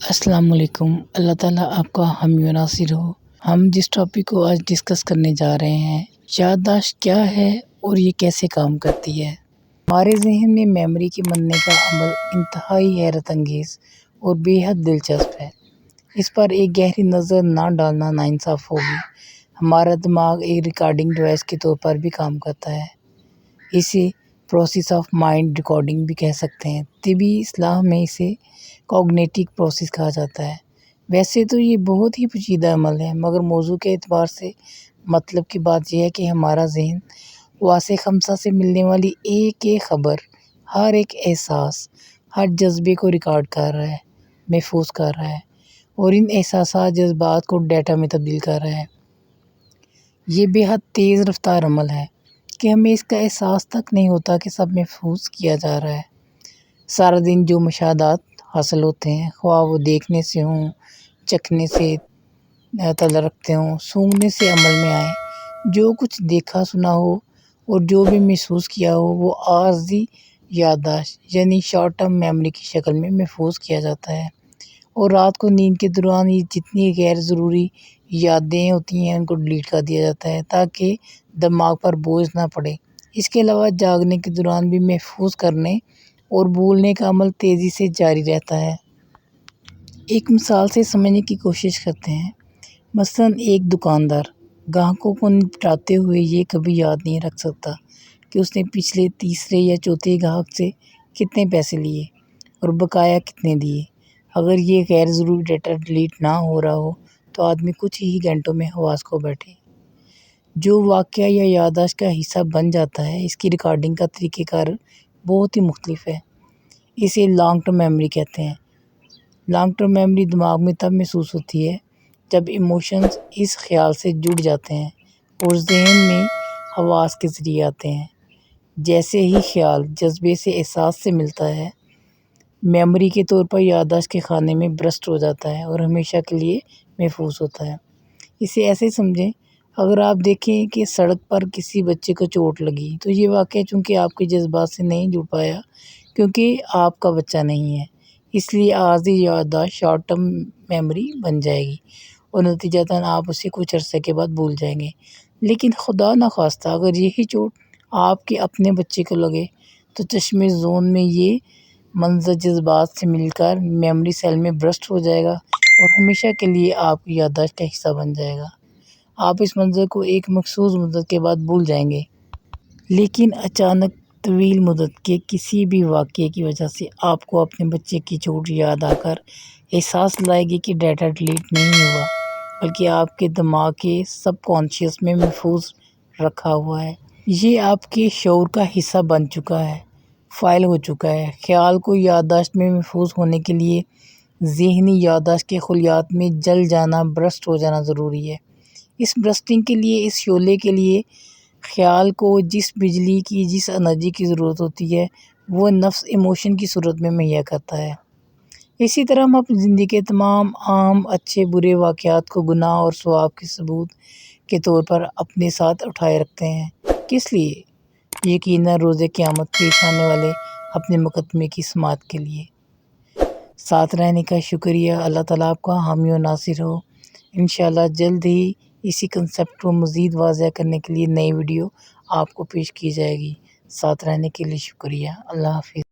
अस्सलाम वालेकुम। अल्लाह ताला आपका हामी व नासिर हो। हम जिस टॉपिक को आज डिस्कस करने जा रहे हैं, याददाश्त क्या है और ये कैसे काम करती है। हमारे जहन में मेमोरी के बनने का अमल इंतहाई हैरत अंगेज़ और बेहद दिलचस्प है। इस पर एक गहरी नज़र ना डालना नाइंसाफ़ होगी। हमारा दिमाग एक रिकॉर्डिंग डिवाइस के तौर पर भी काम करता है। इसे प्रोसेस ऑफ माइंड रिकॉर्डिंग भी कह सकते हैं। तिबी इस्लाह में इसे कॉग्निटिव प्रोसेस कहा जाता है। वैसे तो ये बहुत ही पेचीदा अमल है, मगर मौजू के एतबार से मतलब की बात यह है कि हमारा ज़हन वासे खमसा से मिलने वाली एक एक ख़बर, हर एक एहसास, हर जज्बे को रिकॉर्ड कर रहा है, महफूज कर रहा है और इन एहसासात जज्बात को डेटा में तब्दील कर रहा है। ये बेहद तेज़ रफ्तार अमल है कि हमें इसका एहसास तक नहीं होता कि सब महफूज किया जा रहा है। सारा दिन जो मुशाहदात हासिल होते हैं, ख्वाह वो देखने से हों, चखने से तलरकते हों, सूंघने से अमल में आए, जो कुछ देखा सुना हो और जो भी महसूस किया हो वो आर्ज़ी याददाश्त यानी शॉर्ट टर्म मेमोरी की शक्ल में महफूज किया जाता है। और रात को नींद के दौरान ये जितनी गैर ज़रूरी यादें होती हैं उनको डिलीट कर दिया जाता है ताकि दिमाग पर बोझ ना पड़े। इसके अलावा जागने के दौरान भी महफूज करने और भूलने का अमल तेज़ी से जारी रहता है। एक मिसाल से समझने की कोशिश करते हैं। मसलन एक दुकानदार ग्राहकों को निपटाते हुए ये कभी याद नहीं रख सकता कि उसने पिछले तीसरे या चौथे ग्राहक से कितने पैसे लिए और बकाया कितने दिए। अगर ये गैर ज़रूरी डेटा डिलीट ना हो रहा हो तो आदमी कुछ ही घंटों में हवास खो बैठे। जो वाक़या या याददाश्त का हिस्सा बन जाता है, इसकी रिकॉर्डिंग का तरीक़ेकार बहुत ही मुख्तलिफ है। इसे लॉन्ग टर्म मेमोरी कहते हैं। लॉन्ग टर्म मेमोरी दिमाग में तब महसूस होती है जब इमोशंस इस ख़्याल से जुड़ जाते हैं और ज़हन में हवास के ज़रिए आते हैं। जैसे ही ख़्याल जज्बे से एहसास से मिलता है, मेमोरी के तौर पर याददाश्त के खाने में बर्स्ट हो जाता है और हमेशा के लिए महफूज होता है। इसे ऐसे समझें, अगर आप देखें कि सड़क पर किसी बच्चे को चोट लगी तो ये वाक़या चूँकि आपके जज्बात से नहीं जुड़ पाया क्योंकि आपका बच्चा नहीं है, इसलिए आर्ज़ी याददाश्त शॉर्ट टर्म मेमोरी बन जाएगी और नतीजतन आप उसे कुछ अरसे के बाद भूल जाएंगे। लेकिन खुदा न खास्ता अगर यही चोट आपके अपने बच्चे को लगे तो चश्मे ज़ोन में ये मंज़र जज्बात से मिलकर मेमोरी सेल में बर्स्ट हो जाएगा और हमेशा के लिए आपकी याददाश्त का हिस्सा बन जाएगा। आप इस मंज़र को एक मखसूस मुद्दत के बाद भूल जाएंगे। लेकिन अचानक तवील मुद्दत के किसी भी वाक़ये की वजह से आपको अपने बच्चे की चोट याद आकर एहसास लाएगी कि डेटा डिलीट नहीं हुआ, बल्कि आपके दिमाग के सबकॉन्शियस में महफूज रखा हुआ है। ये आपके शऊर का हिस्सा बन चुका है, फ़ाइल हो चुका है। ख़्याल को याददाश्त में महफूज होने के लिए ज़हनी याददाश्त के खुलियात में जल जाना, बर्स्ट हो जाना ज़रूरी है। इस बर्स्टिंग के लिए, इस शोले के लिए ख़्याल को जिस बिजली की, जिस एनर्जी की ज़रूरत होती है वो नफ्स इमोशन की सूरत में मुहैया करता है। इसी तरह हम अपनी ज़िंदगी के तमाम आम अच्छे बुरे वाक़यात को गुनाह और सवाब के सबूत के तौर पर अपने साथ उठाए रखते हैं। किस लिए? यकीनन रोज़े क़यामत पेश आने वाले अपने मुकदमे की समाअत के लिए। साथ रहने का शुक्रिया। अल्लाह ताला आपका हामी व नासिर हो। इंशाअल्लाह जल्द ही इसी कंसेप्ट को मज़ीद वाज़ेह करने के लिए नई वीडियो आपको पेश की जाएगी। साथ रहने के लिए शुक्रिया। अल्लाह हाफ़िज़।